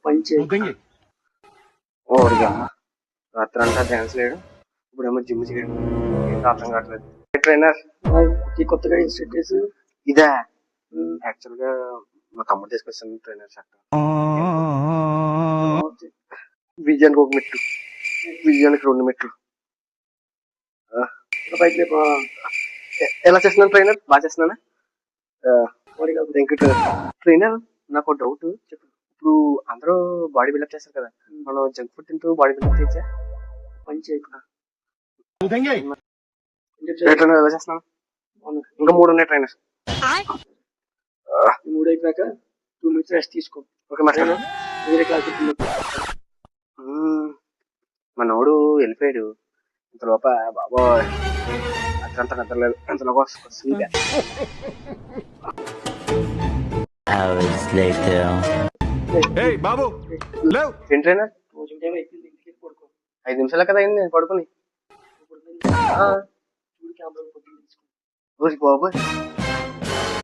మంచి ఓడిగా రాత్రి అంతా డ్యాన్స్ లేడు, ఇప్పుడేమో జిమ్ చేయడం, ఏంటో అర్థం కావట్లేదు. ట్రైనర్ కొత్తగా ఇన్స్టిట్యూట్ చేసి ఇదే యాక్చువల్ గా మా తమ్ముడు తీసుకొచ్చాను ట్రైనర్ షర్ట్. విజయానికి ఒక మెట్లు, విజయానికి 2 మెట్లు. బైక్ లేపా ఎలా చేస్తున్నాను ట్రైనర్? బాగా చేస్తున్నానా? Thank you trainer. నాకు ఒక డౌట్ చెప్పు. ఇప్పుడు అందరూ బాడీ బిల్డప్ చేస్తారు కదా, మనం జంక్ ఫుడ్ తింటూ బాడీ బిల్డప్ చేయొచ్చా? మంచి ట్రైనర్ ఎలా చేస్తున్నాను? ఇంకా 3 ఉన్నాయి ట్రైనర్. 3 అయిపోయాక 2 మినిట్స్ రెస్ట్ తీసుకో. Okay master. వేరే క్లాస్ మనోడు వెళ్ళిపోయాడు ఇంతలోప. బాబోయ్ అత్రంతా నిద్రలేదు, అంతలోపు స్లీప్. ఏం ట్రైనర్? 5 నిమిషాలే కదా అయింది నేను పడుకుని. బాబోయ్